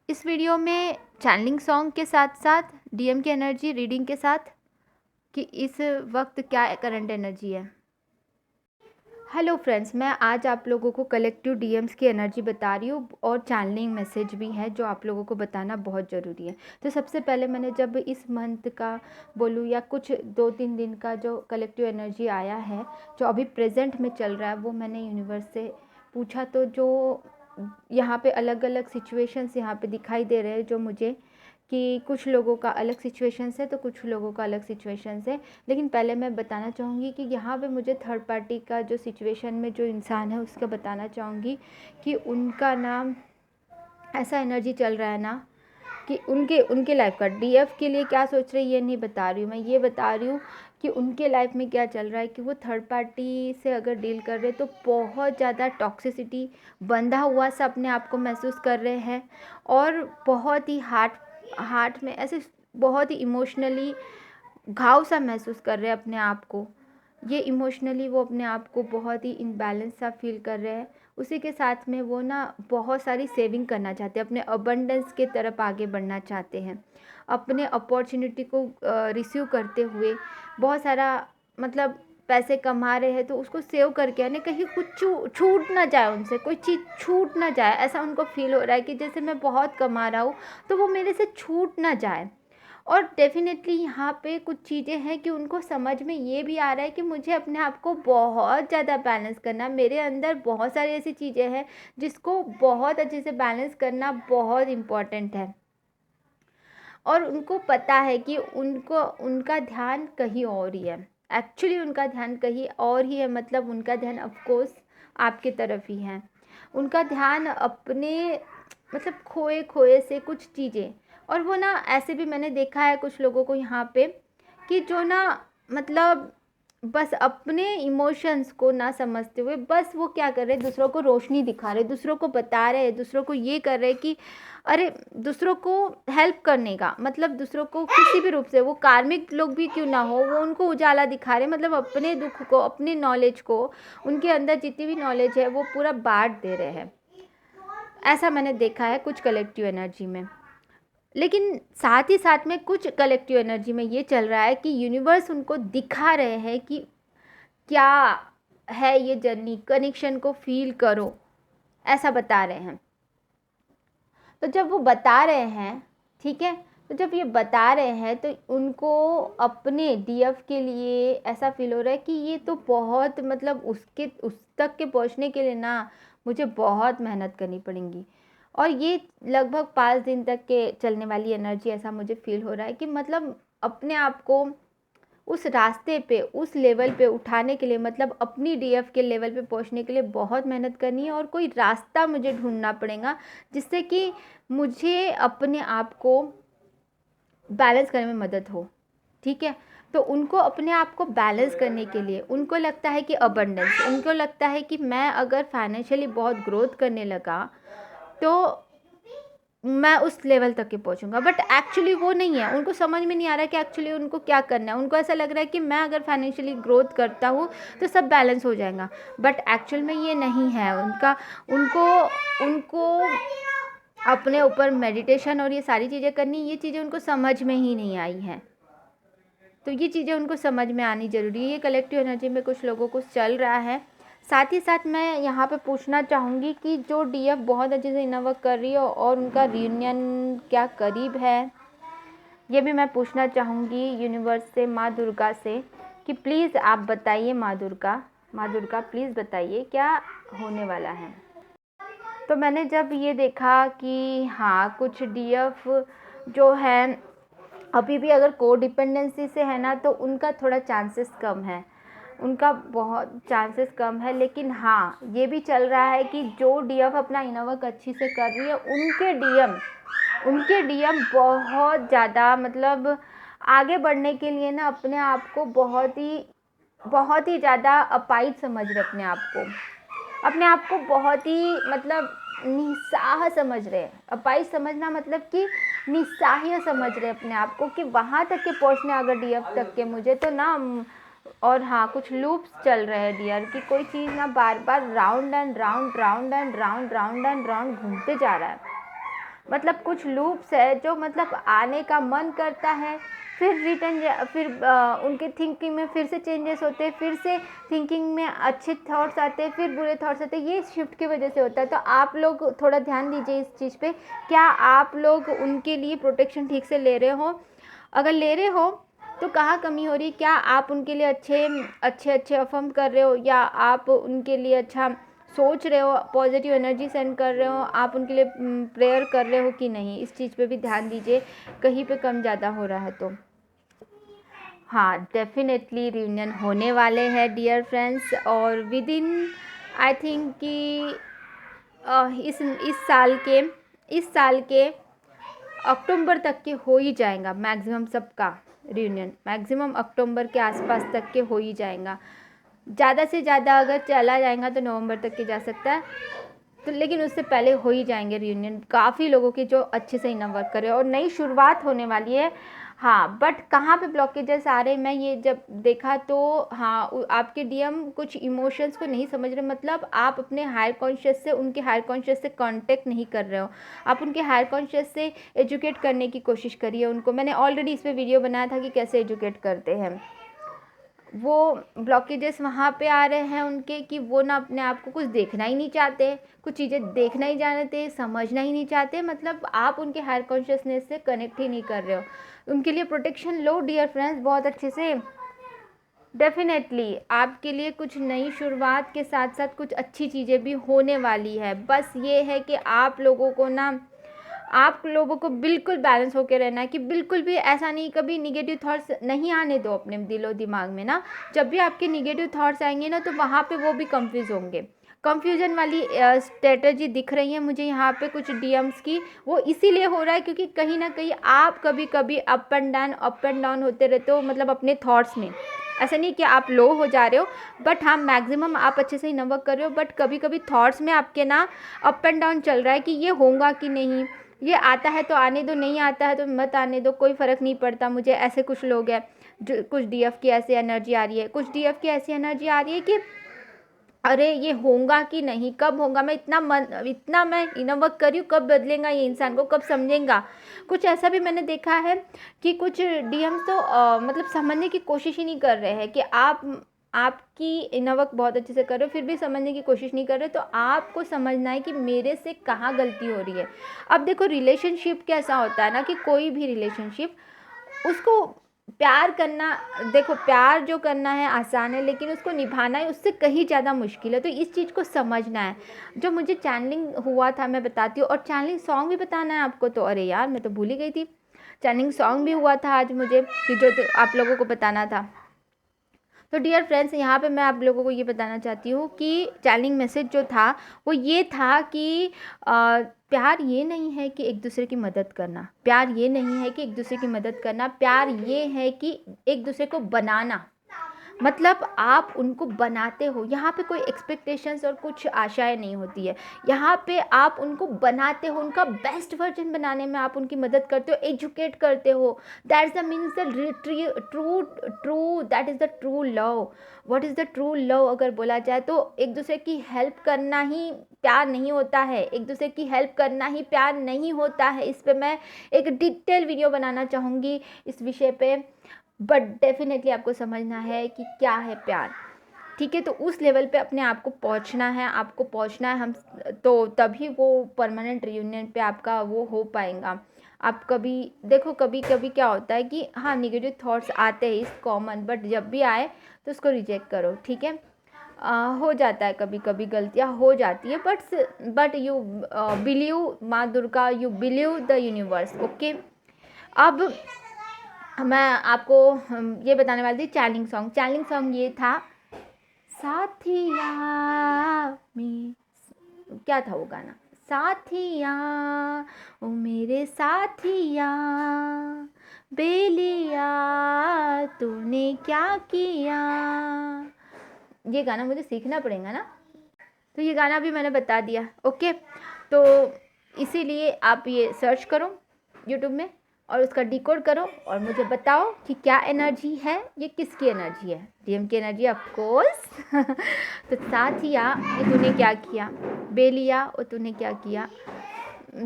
इस वीडियो में channelling song के साथ साथ डीएम की एनर्जी रीडिंग के साथ कि इस वक्त क्या करंट एनर्जी है। हेलो फ्रेंड्स, मैं आज आप लोगों को कलेक्टिव डीएम्स की एनर्जी बता रही हूँ और चैनलिंग मैसेज भी है जो आप लोगों को बताना बहुत ज़रूरी है। तो सबसे पहले मैंने जब इस मंथ का बोलूँ या कुछ 2-3 दिन का जो कलेक्टिव एनर्जी आया है जो अभी प्रेजेंट में चल रहा है वो मैंने यूनिवर्स से पूछा। तो जो यहाँ पे अलग अलग सिचुएशंस यहाँ पे दिखाई दे रहे हैं जो मुझे कि कुछ लोगों का अलग सिचुएशंस है तो कुछ लोगों का अलग सिचुएशंस है। लेकिन पहले मैं बताना चाहूँगी कि यहाँ पे मुझे थर्ड पार्टी का जो सिचुएशन में जो इंसान है उसका बताना चाहूँगी कि उनका नाम ऐसा एनर्जी चल रहा है ना कि उनके लाइफ का डीएफ के लिए क्या सोच रहे ये नहीं बता रही हूँ, मैं ये बता रही हूँ कि उनके लाइफ में क्या चल रहा है कि वो थर्ड पार्टी से अगर डील कर रहे तो बहुत ज़्यादा टॉक्सिसिटी बंधा हुआ सा अपने आप को महसूस कर रहे हैं और बहुत ही हार्ट में ऐसे बहुत ही इमोशनली घाव सा महसूस कर रहे हैं अपने आप को। ये इमोशनली वो अपने आप को बहुत ही इम्बैलेंस सा फील कर रहे हैं। उसी के साथ में वो ना बहुत सारी सेविंग करना चाहते हैं, अपने अबंडेंस के तरफ आगे बढ़ना चाहते हैं, अपने अपॉर्चुनिटी को रिसीव करते हुए बहुत सारा मतलब पैसे कमा रहे हैं तो उसको सेव करके यानी कहीं कुछ छूट ना जाए, उनसे कोई चीज़ छूट ना जाए। ऐसा उनको फील हो रहा है कि जैसे मैं बहुत कमा रहा हूँ तो वो मेरे से छूट ना जाए। और डेफ़िनेटली यहाँ पे कुछ चीज़ें हैं कि उनको समझ में ये भी आ रहा है कि मुझे अपने आप को बहुत ज़्यादा बैलेंस करना, मेरे अंदर बहुत सारी ऐसी चीज़ें हैं जिसको बहुत अच्छे से बैलेंस करना बहुत इम्पॉर्टेंट है। और उनको पता है कि उनका ध्यान कहीं और ही है। एक्चुअली उनका ध्यान कहीं और ही है, मतलब उनका ध्यान ऑफ कोर्स आपकी तरफ ही है। उनका ध्यान अपने मतलब खोए खोए से कुछ चीज़ें। और वो ना ऐसे भी मैंने देखा है कुछ लोगों को यहाँ पे कि जो ना मतलब बस अपने इमोशंस को ना समझते हुए बस वो क्या कर रहे हैं, दूसरों को रोशनी दिखा रहे, दूसरों को बता रहे, दूसरों को ये कर रहे कि अरे दूसरों को हेल्प करने का मतलब दूसरों को किसी भी रूप से, वो कार्मिक लोग भी क्यों ना हो, वो उनको उजाला दिखा रहे, मतलब अपने दुख को, अपने नॉलेज को, उनके अंदर जितनी भी नॉलेज है वो पूरा बांट दे रहे हैं। ऐसा मैंने देखा है कुछ कलेक्टिव एनर्जी में। लेकिन साथ ही साथ में कुछ कलेक्टिव एनर्जी में ये चल रहा है कि यूनिवर्स उनको दिखा रहे हैं कि क्या है ये जर्नी, कनेक्शन को फील करो, ऐसा बता रहे हैं। तो जब वो बता रहे हैं, ठीक है, तो जब ये बता रहे हैं तो उनको अपने डीएफ के लिए ऐसा फील हो रहा है कि ये तो बहुत मतलब उस तक के पहुंचने के लिए ना मुझे बहुत मेहनत करनी पड़ेगी। और ये लगभग 5 दिन तक के चलने वाली एनर्जी, ऐसा मुझे फील हो रहा है कि मतलब अपने आप को उस रास्ते पे, उस लेवल पे उठाने के लिए, मतलब अपनी डीएफ के लेवल पे पहुंचने के लिए बहुत मेहनत करनी है और कोई रास्ता मुझे ढूंढना पड़ेगा जिससे कि मुझे अपने आप को बैलेंस करने में मदद हो। ठीक है, तो उनको अपने आप को बैलेंस करने के लिए उनको लगता है कि अबंडेंस, उनको लगता है कि मैं अगर फाइनेंशियली बहुत ग्रोथ करने लगा तो मैं उस लेवल तक के पहुंचूंगा। बट एक्चुअली वो नहीं है, उनको समझ में नहीं आ रहा कि एक्चुअली उनको क्या करना है। उनको ऐसा लग रहा है कि मैं अगर फाइनेंशियली ग्रोथ करता हूँ तो सब बैलेंस हो जाएगा, बट एक्चुअल में ये नहीं है उनका। उनको उनको अपने ऊपर मेडिटेशन और ये सारी चीज़ें करनी, ये चीज़ें उनको समझ में ही नहीं आई हैं। तो ये चीज़ें उनको समझ में आनी ज़रूरी है। ये कलेक्टिव एनर्जी में कुछ लोगों को चल रहा है। साथ ही साथ मैं यहाँ पे पूछना चाहूँगी कि जो डीएफ बहुत अच्छे से इनर वर्क कर रही है और उनका रियूनियन क्या करीब है, ये भी मैं पूछना चाहूँगी यूनिवर्स से, माँ दुर्गा से, कि प्लीज़ आप बताइए माँ दुर्गा प्लीज़ बताइए क्या होने वाला है। तो मैंने जब ये देखा कि हाँ कुछ डीएफ जो है अभी भी अगर को डिपेंडेंसी से है ना तो उनका थोड़ा चांसेस कम है, उनका बहुत चांसेस कम है। लेकिन हाँ ये भी चल रहा है कि जो डीएफ अपना इनर वर्क अच्छी से कर रही है उनके डीएम बहुत ज़्यादा मतलब आगे बढ़ने के लिए ना अपने आप को बहुत ही ज़्यादा अपाहिज समझ रहे, अपने आप को बहुत ही मतलब निस्साह समझ रहे हैं। अपाहिज समझना मतलब कि निस्साह्य समझ रहे अपने आप को कि वहाँ तक के पहुँचने अगर डीएफ तक के मुझे तो ना। और हाँ कुछ लूप्स चल रहे हैं डियर कि कोई चीज़ ना बार बार राउंड एंड राउंड घूमते जा रहा है। मतलब कुछ लूप्स है जो मतलब आने का मन करता है, फिर रिटर्न, फिर उनके थिंकिंग में फिर से चेंजेस होते हैं, फिर से थिंकिंग में अच्छे थॉट्स आते हैं, फिर बुरे थॉट्स आते हैं। ये शिफ्ट की वजह से होता है। तो आप लोग थोड़ा ध्यान दीजिए इस चीज़ पे। क्या आप लोग उनके लिए प्रोटेक्शन ठीक से ले रहे हो? अगर ले रहे हो तो कहाँ कमी हो रही? क्या आप उनके लिए अच्छे अफर्म कर रहे हो, या आप उनके लिए अच्छा सोच रहे हो, पॉजिटिव एनर्जी सेंड कर रहे हो, आप उनके लिए प्रेयर कर रहे हो कि नहीं? इस चीज़ पे भी ध्यान दीजिए, कहीं पे कम ज़्यादा हो रहा है तो। हाँ, डेफिनेटली रियूनियन होने वाले हैं डियर फ्रेंड्स, और विद इन आई थिंक कि इस साल के अक्टूबर तक के हो ही जाएगा मैक्सिमम सबका रियूनियन। मैक्सिमम अक्टूबर के आसपास तक के हो ही जाएगा। ज़्यादा से ज़्यादा अगर चला जाएगा तो नवंबर तक के जा सकता है, तो लेकिन उससे पहले हो ही जाएंगे रियूनियन काफ़ी लोगों के जो अच्छे से इनर वर्क करे, और नई शुरुआत होने वाली है। हाँ, बट कहाँ पे ब्लॉकेजेस आ रहे हैं, मैं ये जब देखा तो हाँ, आपके डीएम कुछ इमोशंस को नहीं समझ रहे। मतलब आप अपने हायर कॉन्शियस से, उनके हायर कॉन्शियस से कांटेक्ट नहीं कर रहे हो। आप उनके हायर कॉन्शियस से एजुकेट करने की कोशिश करिए उनको। मैंने ऑलरेडी इस पर वीडियो बनाया था कि कैसे एजुकेट करते हैं। वो ब्लॉकेजेस वहाँ पे आ रहे हैं उनके कि वो ना अपने आप को कुछ देखना ही नहीं चाहते, कुछ चीज़ें देखना ही जानते, समझना ही नहीं चाहते। मतलब आप उनके हायर कॉन्शियसनेस से कनेक्ट ही नहीं कर रहे हो। उनके लिए प्रोटेक्शन लो डियर फ्रेंड्स बहुत अच्छे से। डेफिनेटली आपके लिए कुछ नई शुरुआत के साथ साथ कुछ अच्छी चीज़ें भी होने वाली है। बस ये है कि आप लोगों को बिल्कुल बैलेंस होकर रहना है, कि बिल्कुल भी ऐसा नहीं, कभी निगेटिव थॉट्स नहीं आने दो अपने दिलो दिमाग में ना। जब भी आपके निगेटिव थॉट्स आएंगे ना, तो वहाँ पे वो भी कंफ्यूज होंगे। कंफ्यूजन वाली स्ट्रेटजी दिख रही है मुझे यहाँ पे कुछ डीएम्स की। वो इसीलिए हो रहा है क्योंकि कहीं ना कहीं आप कभी कभी अप एंड डाउन होते रहते हो, मतलब अपने थॉट्स में। ऐसा नहीं कि आप लो हो जा रहे हो, बट हाँ मैक्सिमम आप अच्छे से ही वर्क कर रहे हो, बट कभी कभी थॉट्स में आपके ना अप एंड डाउन चल रहा है कि ये होगा कि नहीं, ये आता है तो आने दो, नहीं आता है तो मत आने दो, कोई फ़र्क नहीं पड़ता मुझे। ऐसे कुछ लोग हैं जो, कुछ डीएफ की ऐसी एनर्जी आ रही है, कुछ डीएफ की ऐसी एनर्जी आ रही है कि अरे ये होगा कि नहीं, कब होगा, मैं इतना मैं इनर वर्क कर रही हूँ, कब बदलेगा ये इंसान को, कब समझेगा। कुछ ऐसा भी मैंने देखा है कि कुछ डीएम्स तो मतलब समझने की कोशिश ही नहीं कर रहे हैं कि आपकी इनर वर्क बहुत अच्छे से कर रहे हो, फिर भी समझने की कोशिश नहीं कर रहे। तो आपको समझना है कि मेरे से कहाँ गलती हो रही है। अब देखो रिलेशनशिप कैसा होता है ना, कि कोई भी रिलेशनशिप, उसको प्यार करना, देखो प्यार जो करना है आसान है, लेकिन उसको निभाना है उससे कहीं ज़्यादा मुश्किल है। तो इस चीज़ को समझना है। जो मुझे चैनलिंग हुआ था मैं बताती हूँ, और चैनलिंग सॉन्ग भी बताना है आपको। तो अरे यार मैं तो भूल ही गई थी, चैनलिंग सॉन्ग भी हुआ था आज मुझे, कि जो तो आप लोगों को बताना था। तो डियर फ्रेंड्स, यहाँ पे मैं आप लोगों को ये बताना चाहती हूँ कि चैनलिंग मैसेज जो था वो ये था कि प्यार ये नहीं है कि एक दूसरे की मदद करना, प्यार ये नहीं है कि एक दूसरे की मदद करना, प्यार ये है कि एक दूसरे को बनाना। मतलब आप उनको बनाते हो, यहाँ पे कोई एक्सपेक्टेशंस और कुछ आशाएं नहीं होती है। यहाँ पे आप उनको बनाते हो, उनका बेस्ट वर्जन बनाने में आप उनकी मदद करते हो, एजुकेट करते हो। That's the means the true that is the true love. What is the true love अगर बोला जाए तो एक दूसरे की हेल्प करना ही प्यार नहीं होता है, एक दूसरे की हेल्प करना ही प्यार नहीं होता है। इस पे मैं एक डिटेल वीडियो बनाना चाहूँगी इस विषय पे, बट डेफिनेटली आपको समझना है कि क्या है प्यार। ठीक है, तो उस लेवल पे अपने आप को पहुंचना है, आपको पहुंचना है हम, तो तभी वो परमानेंट रियूनियन पे आपका वो हो पाएगा। आप कभी देखो, कभी कभी क्या होता है कि हाँ निगेटिव थॉट्स आते हैं, इस कॉमन, बट जब भी आए तो उसको रिजेक्ट करो। ठीक है, हो जाता है, कभी कभी गलतियाँ हो जाती है, बट यू बिलीव माँ Durga, you believe the universe. Okay, अब मैं आपको ये बताने वाली थी चैनलिंग सॉन्ग ये था, साथिया में, क्या था वो गाना, साथिया ओ मेरे साथिया, बेलिया तूने क्या किया। ये गाना मुझे सीखना पड़ेगा ना, तो ये गाना भी मैंने बता दिया। ओके, तो इसीलिए आप ये सर्च करो यूट्यूब में और उसका डिकोड करो और मुझे बताओ कि क्या एनर्जी है, ये किसकी एनर्जी है। डीएम की एनर्जी ऑफ कोर्स। तो साथिया ये तूने क्या किया, बेलिया और तूने क्या किया,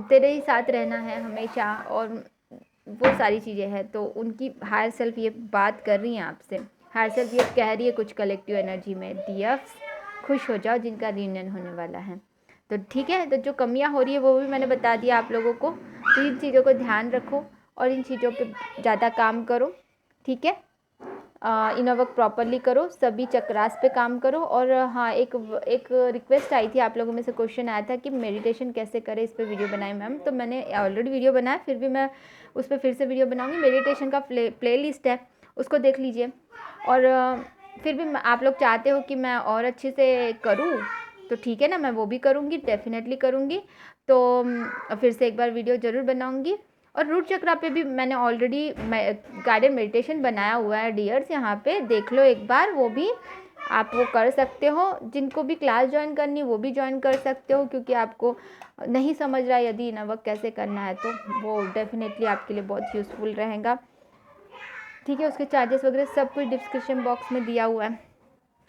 तेरे ही साथ रहना है हमेशा, और वो सारी चीज़ें हैं। तो उनकी हायर सेल्फ ये बात कर रही हैं आपसे, हायर सेल्फ ये कह रही है कुछ कलेक्टिव एनर्जी में, डियर्स खुश हो जाओ जिनका रियूनियन होने वाला है। तो ठीक है, तो जो कमियां हो रही है वो भी मैंने बता दिया आप लोगों को। तो इन चीज़ों को ध्यान रखो और इन चीज़ों पे ज़्यादा काम करो, ठीक है। इनर वर्क प्रॉपरली करो, सभी चक्रास पे काम करो। और हाँ, एक रिक्वेस्ट आई थी आप लोगों में से, क्वेश्चन आया था कि मेडिटेशन कैसे करें, इस पर वीडियो बनाए मैम। तो मैंने ऑलरेडी वीडियो बनाया, फिर भी मैं उस पर फिर से वीडियो बनाऊंगी। मेडिटेशन का प्ले लिस्ट है, उसको देख लीजिए। और फिर भी आप लोग चाहते हो कि मैं और अच्छे से करूँ, तो ठीक है ना, मैं वो भी करूँगी, डेफिनेटली करूँगी। तो फिर से एक बार वीडियो ज़रूर बनाऊँगी। और रूट चक्रा पे भी मैंने ऑलरेडी गाइडेड मेडिटेशन बनाया हुआ है डियर्स, यहाँ पे देख लो एक बार, वो भी आप वो कर सकते हो। जिनको भी क्लास ज्वाइन करनी वो भी ज्वाइन कर सकते हो, क्योंकि आपको नहीं समझ रहा है यदि इनर वर्क कैसे करना है, तो वो डेफिनेटली आपके लिए बहुत यूज़फुल रहेगा, ठीक है। उसके चार्जेस वगैरह सब कुछ डिस्क्रिप्शन बॉक्स में दिया हुआ है।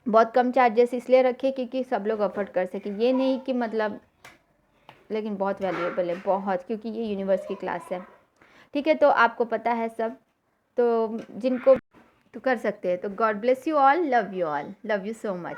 बहुत कम चार्जेस इसलिए रखे क्योंकि सब लोग अफोर्ड कर सके, ये नहीं कि मतलब, लेकिन बहुत वैल्यूएबल है, बहुत, क्योंकि ये यूनिवर्स की क्लास है, ठीक है। तो आपको पता है सब, तो जिनको तो कर सकते हैं। तो God bless you all, love you so much.